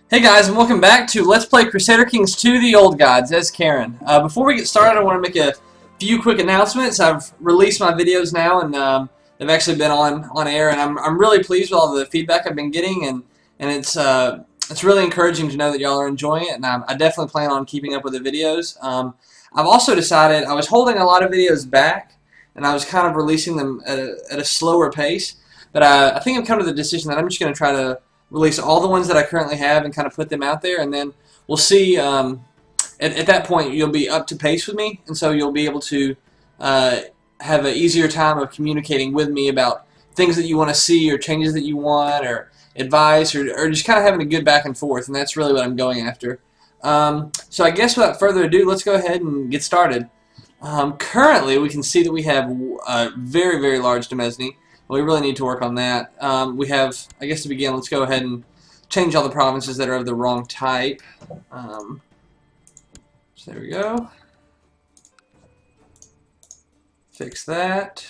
Hey guys, and welcome back to Let's Play Crusader Kings 2 The Old Gods as Karen. Before we get started, I want to make a few quick announcements. I've released my videos now, and they've actually been on air, and I'm really pleased with all the feedback I've been getting, and it's really encouraging to know that y'all are enjoying it, and I definitely plan on keeping up with the videos. I've also decided I was holding a lot of videos back, and I was kind of releasing them at a slower pace, but I think I've come to the decision that I'm just going to try to release all the ones that I currently have and kind of put them out there, and then we'll see. At that point, you'll be up to pace with me, and so you'll be able to have an easier time of communicating with me about things that you want to see or changes that you want or advice or just kind of having a good back and forth, and that's really what I'm going after. So I guess without further ado, let's go ahead and get started. Currently, we can see that we have a very, very large demesne. We really need to work on that. We have, I guess to begin, let's go ahead and change all the provinces that are of the wrong type. So there we go. Fix that.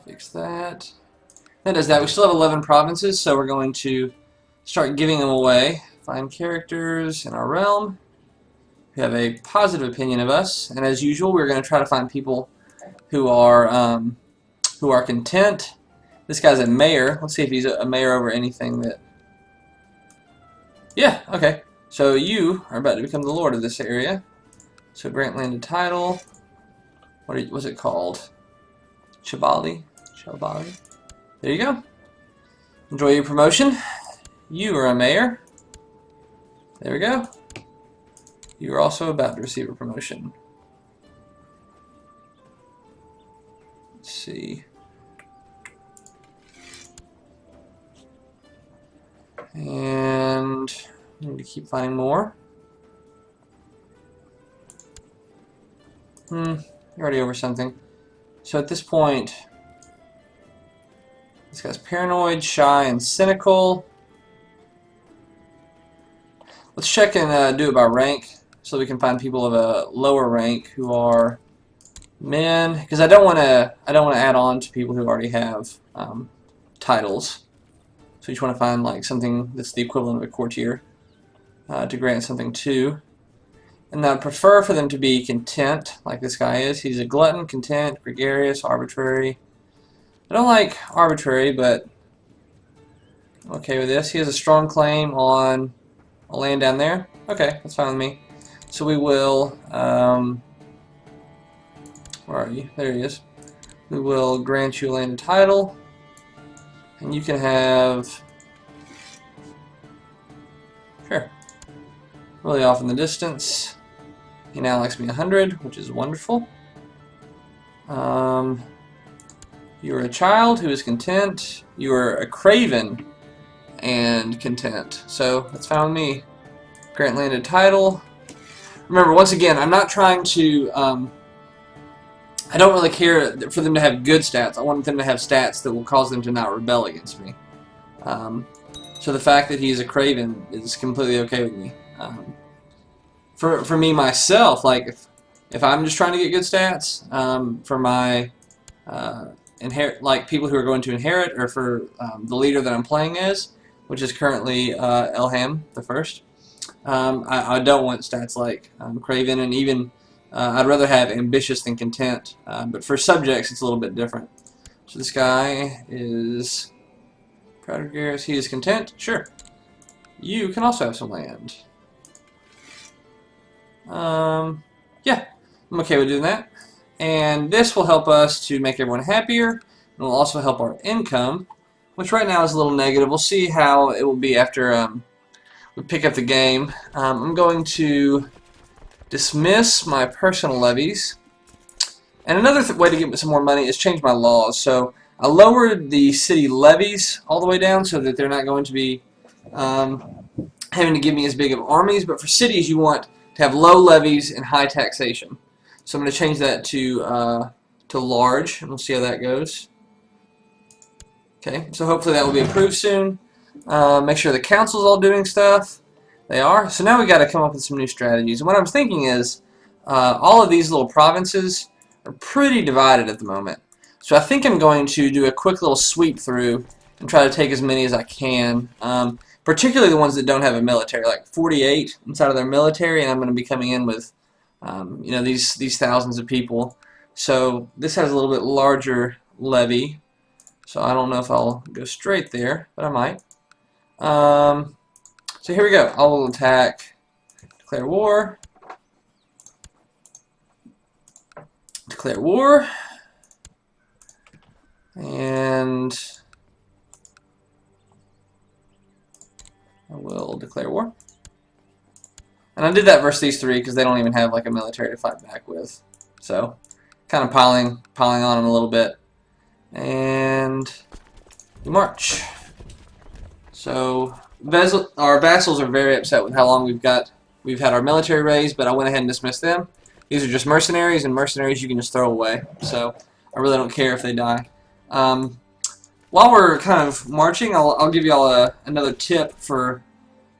Fix that. That does that. We still have 11 provinces, so we're going to start giving them away. Find characters in our realm who have a positive opinion of us, and as usual, we're going to try to find people who are content. This guy's a mayor. Let's see if he's a mayor over anything that. Yeah. Okay. So you are about to become the lord of this area. So grant landed title. What's it called? Chabali. Chabali. There you go. Enjoy your promotion. You are a mayor. There we go. You are also about to receive a promotion. Let's see. And I need to keep finding more. You're already over something. So at this point, this guy's paranoid, shy, and cynical. Let's check and do it by rank, so we can find people of a lower rank who are men, because I don't want to add on to people who already have titles. So you just want to find like something that's the equivalent of a courtier to grant something to. And I'd prefer for them to be content, like this guy is. He's a glutton, content, gregarious, arbitrary. I don't like arbitrary, but I'm okay with this. He has a strong claim on a land down there. Okay, that's fine with me. So we will, where are you? There he is. We will grant you a land and title, and you can have, sure, really off in the distance. He now likes me 100, which is wonderful. You are a child who is content. You are a craven and content. So that's fine with me. Grant landed title. Remember, once again, I'm not trying to, I don't really care for them to have good stats. I want them to have stats that will cause them to not rebel against me. So the fact that he's a craven is completely okay with me. For me, myself, like, if I'm just trying to get good stats, for my, like people who are going to inherit, or for the leader that I'm playing as, which is currently Elham the First. I don't want stats like Craven, and even I'd rather have ambitious than content. But for subjects, it's a little bit different. So this guy is proud of Garrus. He is content. Sure. You can also have some land. Yeah, I'm okay with doing that. And this will help us to make everyone happier. And will also help our income, which right now is a little negative. We'll see how it will be after we pick up the game. I'm going to dismiss my personal levies. And another way to get some more money is change my laws. So I lowered the city levies all the way down so that they're not going to be having to give me as big of armies. But for cities, you want to have low levies and high taxation. So I'm going to change that to large, and we'll see how that goes. Okay, so hopefully that will be approved soon. Make sure the council's all doing stuff. They are. So now we got to come up with some new strategies. And what I was thinking is, all of these little provinces are pretty divided at the moment. So I think I'm going to do a quick little sweep through and try to take as many as I can, particularly the ones that don't have a military, like 48 inside of their military, and I'm going to be coming in with you know, these thousands of people. So this has a little bit larger levy, so I don't know if I'll go straight there, but I might. So here we go. I will attack, declare war, and I will declare war. And I did that versus these three because they don't even have like a military to fight back with. So kind of piling on them a little bit. And we march. So our vassals are very upset with how long we've had our military raised, but I went ahead and dismissed them. These are just mercenaries, and mercenaries you can just throw away. So I really don't care if they die. While we're kind of marching, I'll give you all another tip for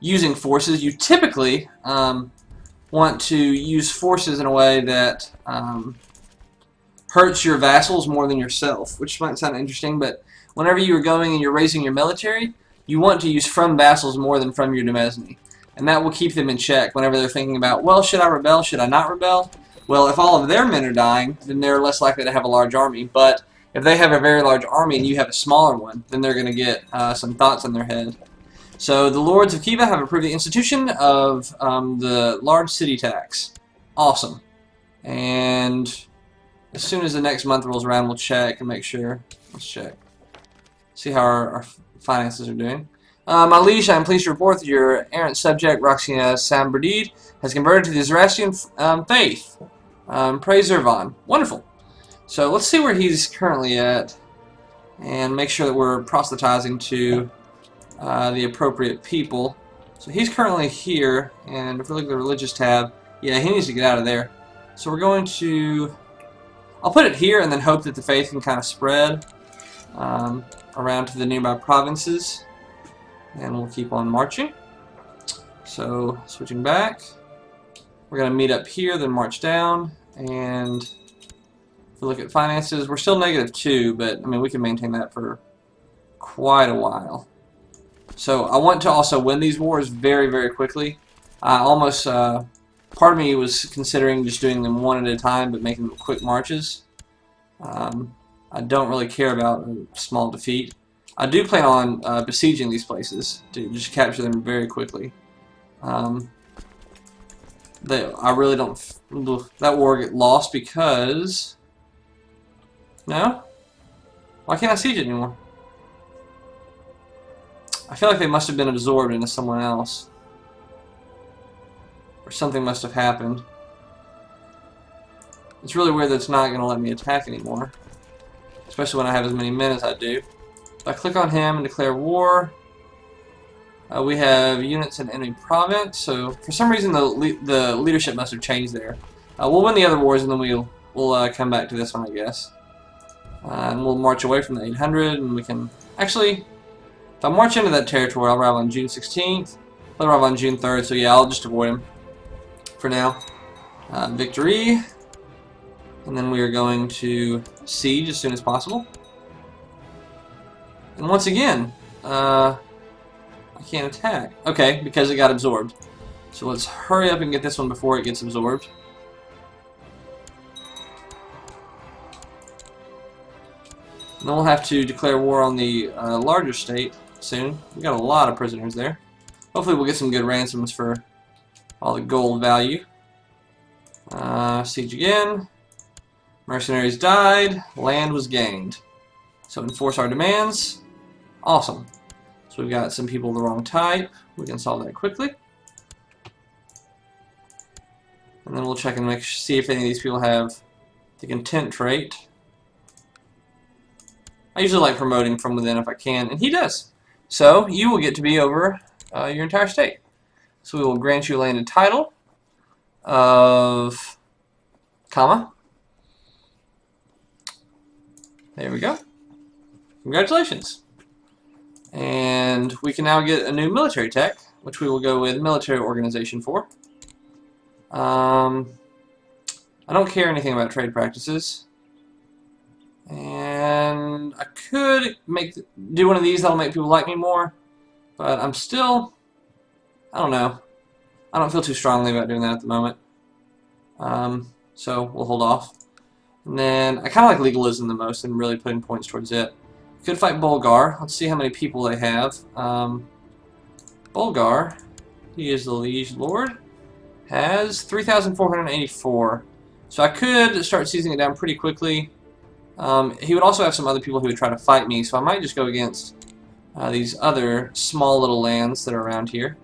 using forces. You typically want to use forces in a way that hurts your vassals more than yourself, which might sound interesting, but whenever you are going and you're raising your military, you want to use from vassals more than from your demesne. And that will keep them in check whenever they're thinking about, well, should I rebel, should I not rebel? Well, if all of their men are dying, then they're less likely to have a large army. But if they have a very large army and you have a smaller one, then they're going to get some thoughts in their head. So the Lords of Kiva have approved the institution of the large city tax. Awesome. And as soon as the next month rolls around, we'll check and make sure. Let's check. See how our finances are doing. My liege, I am pleased to report that your errant subject, Roxina Samberdid, has converted to the Zoroastrian faith. Praise Zervan. Wonderful. So let's see where he's currently at and make sure that we're proselytizing to the appropriate people. So he's currently here, and if we look at the religious tab, yeah, he needs to get out of there. So we're going to... I'll put it here and then hope that the faith can kind of spread around to the nearby provinces. And we'll keep on marching. So, switching back. We're going to meet up here, then march down. And if we look at finances, we're still -2, but I mean, we can maintain that for quite a while. So, I want to also win these wars very, very quickly. I almost, part of me was considering just doing them one at a time, but making them quick marches. I don't really care about a small defeat. I do plan on besieging these places to just capture them very quickly. I really don't... That war get lost because... No? Why can't I siege it anymore? I feel like they must have been absorbed into someone else. Or something must have happened. It's really weird that it's not going to let me attack anymore. Especially when I have as many men as I do. If I click on him and declare war, we have units in enemy province. So for some reason the leadership must have changed there. We'll win the other wars and then we'll come back to this one, I guess. And we'll march away from the 800, and we can actually, if I march into that territory, I'll arrive on June 16th. I'll arrive on June 3rd. So yeah, I'll just avoid him for now. Victory, and then we are going to siege as soon as possible. And once again, I can't attack. Okay, because it got absorbed. So let's hurry up and get this one before it gets absorbed. And then we'll have to declare war on the larger state soon. We've got a lot of prisoners there. Hopefully we'll get some good ransoms for all the gold value. Siege again. Mercenaries died. Land was gained. So enforce our demands. Awesome. So we've got some people of the wrong type. We can solve that quickly. And then we'll check and see if any of these people have the content trait. I usually like promoting from within if I can, and he does. So you will get to be over your entire state. So we will grant you a landed title of comma. There we go. Congratulations. And we can now get a new military tech, which we will go with military organization for. I don't care anything about trade practices. And And I could do one of these that'll make people like me more, but I'm still, I don't know. I don't feel too strongly about doing that at the moment. So we'll hold off. And then I kind of like legalism the most and really putting points towards it. Could fight Bulgar. Let's see how many people they have. Bulgar, he is the liege lord, has 3,484. So I could start seizing it down pretty quickly. He would also have some other people who would try to fight me, so I might just go against these other small little lands that are around here.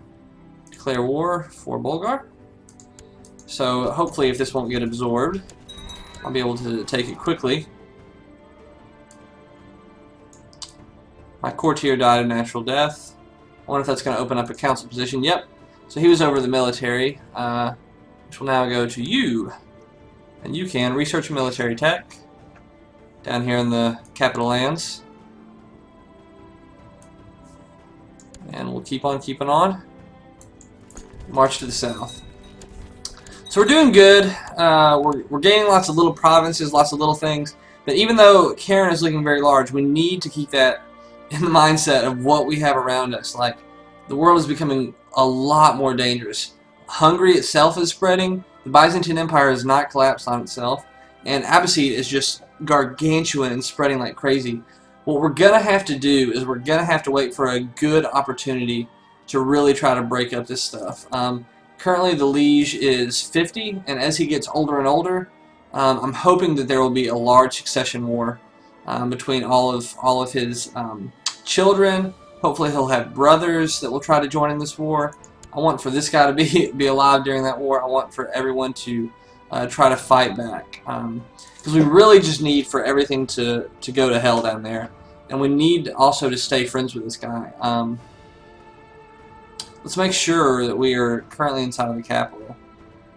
Declare war for Bulgar. So hopefully if this won't get absorbed, I'll be able to take it quickly. My courtier died of natural death. I wonder if that's going to open up a council position. Yep. So he was over the military, which will now go to you. And you can research military tech down here in the capital lands. And we'll keep on keeping on. March to the south. So we're doing good. We're gaining lots of little provinces, lots of little things. But even though Karen is looking very large, we need to keep that in the mindset of what we have around us. Like, the world is becoming a lot more dangerous. Hungary itself is spreading. The Byzantine Empire has not collapsed on itself. And Abbasid is just gargantuan and spreading like crazy. What we're going to have to do is we're going to have to wait for a good opportunity to really try to break up this stuff. Currently the liege is 50, and as he gets older and older, I'm hoping that there will be a large succession war between all of his children. Hopefully he'll have brothers that will try to join in this war. I want for this guy to be alive during that war. I want for everyone to try to fight back. Because we really just need for everything to go to hell down there. And we need also to stay friends with this guy. Let's make sure that we are currently inside of the capital.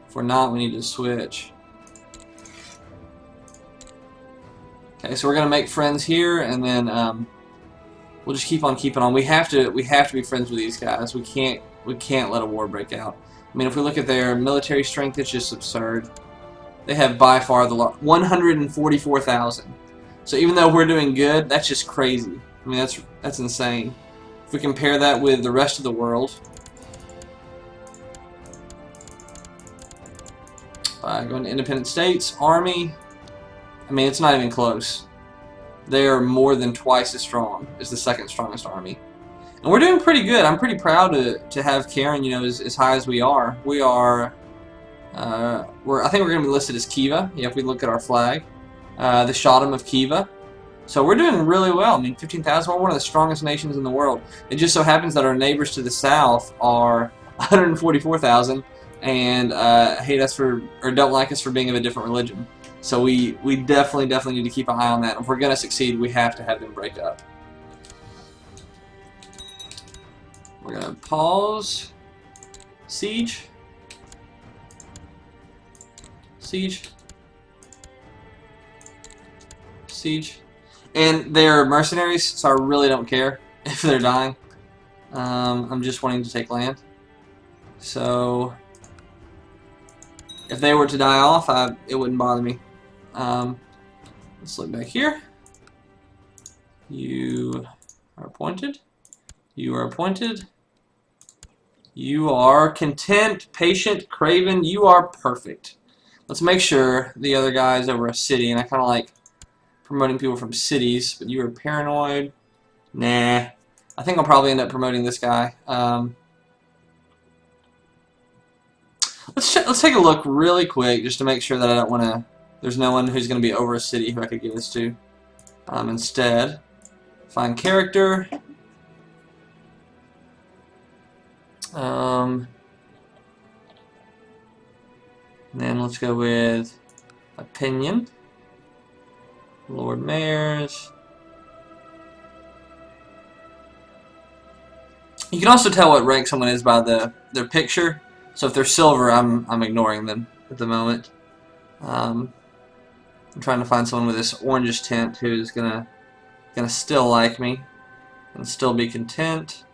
If we're not, we need to switch. Okay, so we're gonna make friends here, and then we'll just keep on keeping on. We have to be friends with these guys. We can't let a war break out. I mean, if we look at their military strength, it's just absurd. They have by far the 144,000. So even though we're doing good, that's just crazy. I mean, that's insane. If we compare that with the rest of the world, going to independent states, army, I mean, it's not even close. They are more than twice as strong as the second strongest army. And we're doing pretty good. I'm pretty proud to have Karen, you know, as high as we are. We are, I think we're going to be listed as Kiva, if we look at our flag. The Shotum of Kiva. So we're doing really well. I mean, 15,000, we're one of the strongest nations in the world. It just so happens that our neighbors to the south are 144,000 and hate us for, or don't like us for being of a different religion. So we definitely need to keep an eye on that. If we're going to succeed, we have to have them break up. We're going to pause. Siege. Siege. Siege. And they're mercenaries, so I really don't care if they're dying. I'm just wanting to take land. So if they were to die off, it wouldn't bother me. Let's look back here. You are appointed. You are appointed. You are content, patient, craven. You are perfect. Let's make sure the other guy is over a city, and I kind of like promoting people from cities, but you are paranoid. Nah. I think I'll probably end up promoting this guy. Let's take a look really quick just to make sure that I don't want to. There's no one who's going to be over a city who I could give this to. Instead, find character. And then let's go with opinion. Lord Mayors. You can also tell what rank someone is by their picture. So if they're silver, I'm ignoring them at the moment. I'm trying to find someone with this orangish tint who's gonna still like me and still be content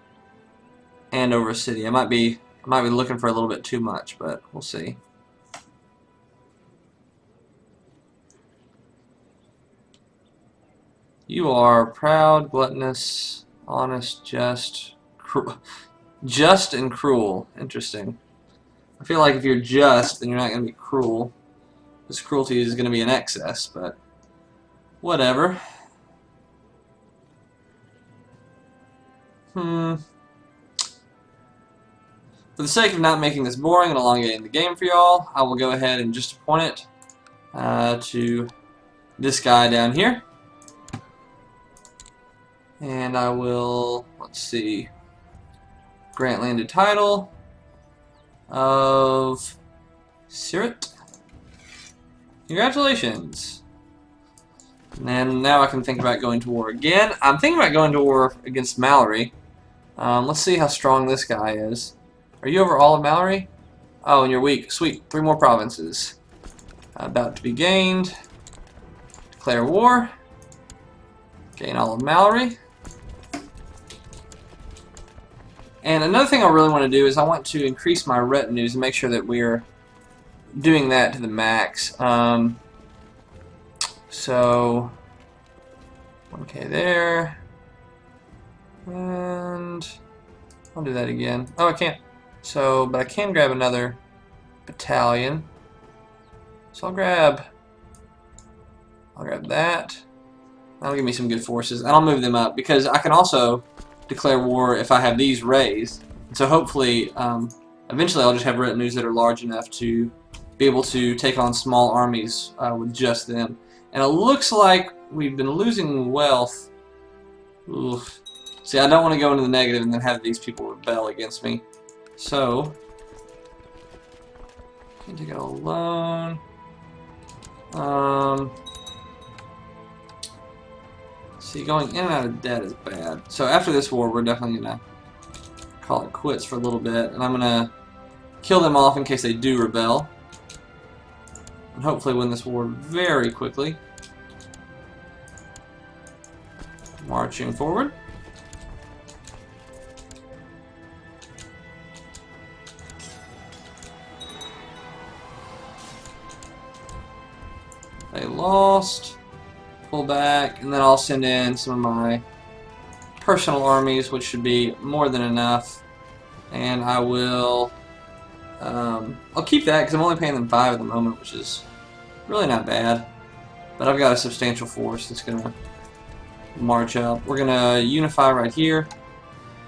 and over a city. I might be looking for a little bit too much, but we'll see. You are proud, gluttonous, honest, just and cruel. Interesting. I feel like if you're just, then you're not going to be cruel. This cruelty is going to be in excess, but whatever. For the sake of not making this boring and elongating the game for y'all, I will go ahead and just appoint it to this guy down here. And I will, let's see, grant landed title of Sirit. Congratulations. And now I can think about going to war again. I'm thinking about going to war against Mallory. Let's see how strong this guy is. Are you over all of Mallory? Oh, and you're weak. Sweet. 3 more provinces. About to be gained. Declare war. Gain all of Mallory. And another thing I really want to do is I want to increase my retinues and make sure that we're doing that to the max. So 1K there. And I'll do that again. Oh, I can't. So, but I can grab another battalion. So I'll grab that. That'll give me some good forces, and I'll move them up because I can also declare war if I have these raised. And so hopefully, eventually, I'll just have retinues that are large enough to be able to take on small armies with just them. And it looks like we've been losing wealth. Oof. See, I don't want to go into the negative and then have these people rebel against me. So, can take out a loan. See, going in and out of debt is bad. So after this war, we're definitely gonna call it quits for a little bit, and I'm gonna kill them off in case they do rebel, and hopefully win this war very quickly. Marching forward. They lost. Pull back, and then I'll send in some of my personal armies, which should be more than enough. And I will, I'll keep that because I'm only paying them 5 at the moment, which is really not bad. But I've got a substantial force that's gonna march up. We're gonna unify right here,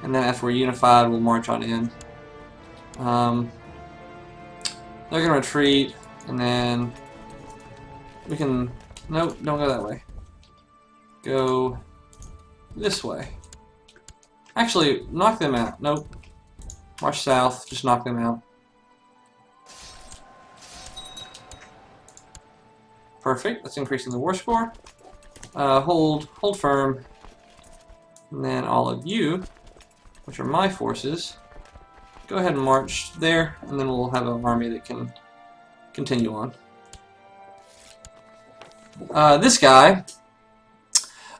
and then after we're unified, we'll march on in. They're gonna retreat, and then we can. Nope, don't go that way. Go this way. Actually, knock them out. Nope. March south, just knock them out. Perfect, that's increasing the war score. Hold firm. And then all of you, which are my forces, go ahead and march there, and then we'll have an army that can continue on. This guy,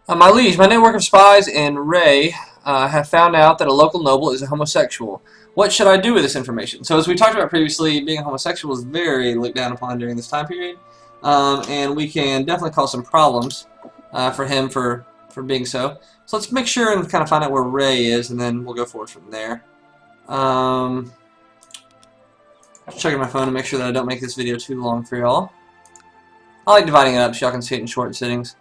my liege, my network of spies in Ray have found out that a local noble is a homosexual. What should I do with this information? So as we talked about previously, being a homosexual is very looked down upon during this time period, and we can definitely cause some problems for him for being so. So let's make sure and kind of find out where Ray is, and then we'll go forward from there. Just checking my phone to make sure that I don't make this video too long for y'all. I like dividing it up so y'all can see it in short sittings.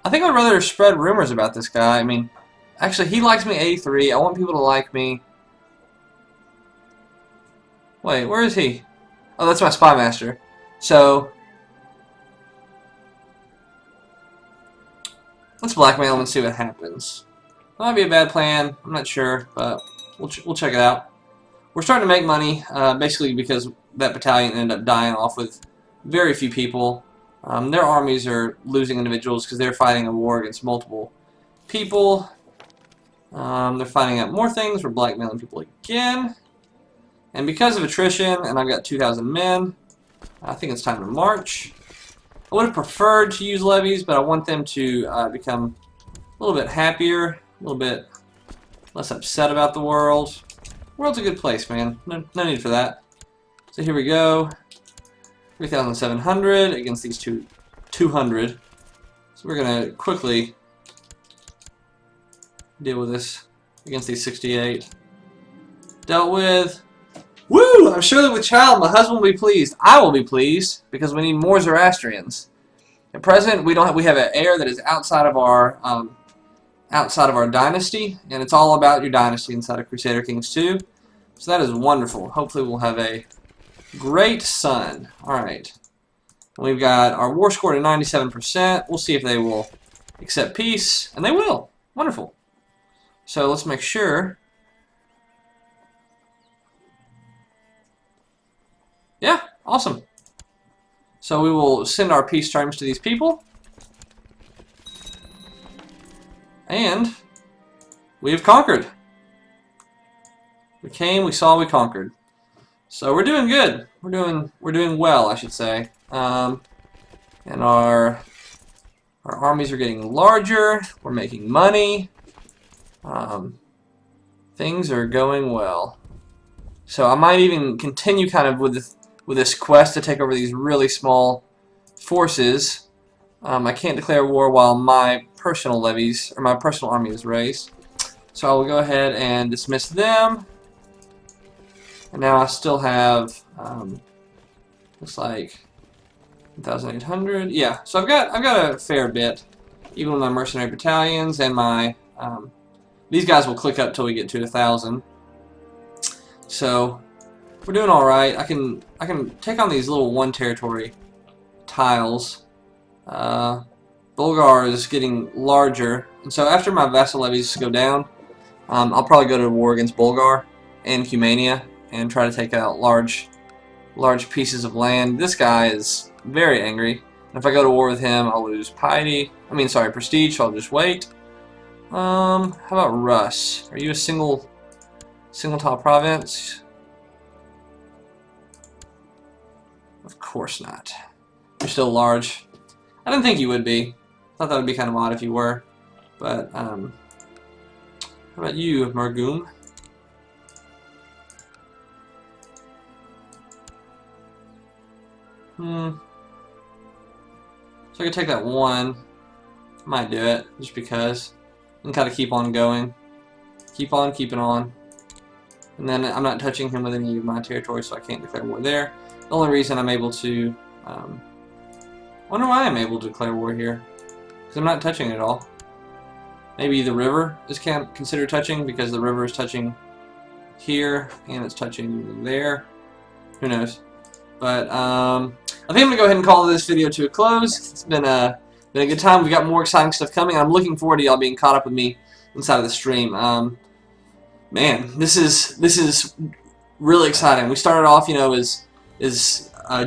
I think I'd rather spread rumors about this guy. I mean, actually, he likes me 83. I want people to like me. Wait, where is he? Oh, that's my spy master. So, let's blackmail him and see what happens. That might be a bad plan. I'm not sure, but we'll check it out. We're starting to make money, basically because that battalion ended up dying off with very few people. Their armies are losing individuals because they're fighting a war against multiple people. They're finding out more things. We're blackmailing people again. And because of attrition, and I've got 2,000 men, I think it's time to march. I would have preferred to use levies, but I want them to become a little bit happier, a little bit less upset about the world. The world's a good place, man. No need for that. So here we go. 3,700 against these 200. So we're going to quickly deal with this against these 68. Dealt with. Woo! I'm sure that with child, my husband will be pleased. I will be pleased because we need more Zoroastrians. At present, we have an heir that is outside of our dynasty, and it's all about your dynasty inside of Crusader Kings 2. So that is wonderful. Hopefully, we'll have a great son. All right. We've got our war score to 97%. We'll see if they will accept peace, and they will. Wonderful. So let's make sure. Yeah, awesome. So we will send our peace terms to these people. And we have conquered. We came, we saw, we conquered. So we're doing good. We're doing well, I should say. And our armies are getting larger. We're making money. Things are going well. So I might even continue kind of with this quest to take over these really small forces. I can't declare war while my personal levies or my personal army is raised. So I will go ahead and dismiss them. And now I still have looks like 1,800. Yeah, so I've got a fair bit, even with my mercenary battalions and my these guys will click up till we get to 1,000. So we're doing all right. I can take on these little one territory tiles. Bulgar is getting larger, and so after my vassal levies go down, I'll probably go to war against Bulgar and Cumania and try to take out large pieces of land. This guy is very angry. And if I go to war with him, I'll lose piety. I mean, sorry, prestige. So I'll just wait. How about Rus? Are you a single tile province? Of course not. You're still large. I didn't think you would be. I thought that would be kind of odd if you were. But how about you, Margum? So I could take that one. Might do it, just because. And kind of keep on going. Keep on keeping on. And then I'm not touching him with any of my territory, so I can't declare war there. The only reason I'm able to... wonder why I'm able to declare war here. Because I'm not touching it at all. Maybe the river is considered touching, because the river is touching here, and it's touching there. Who knows? But I think I'm going to go ahead and call this video to a close. It's been a good time. We've got more exciting stuff coming. I'm looking forward to y'all being caught up with me inside of the stream. Man, this is really exciting. We started off, you know, as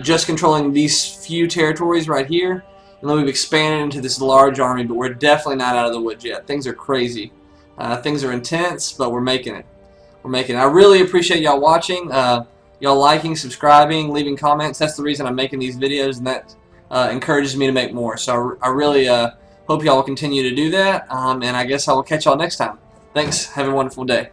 just controlling these few territories right here, and then we've expanded into this large army, but we're definitely not out of the woods yet. Things are crazy. Things are intense, but we're making it. We're making it. I really appreciate y'all watching. Y'all liking, subscribing, leaving comments. That's the reason I'm making these videos, and that encourages me to make more. So I really hope y'all will continue to do that, and I guess I will catch y'all next time. Thanks. Have a wonderful day.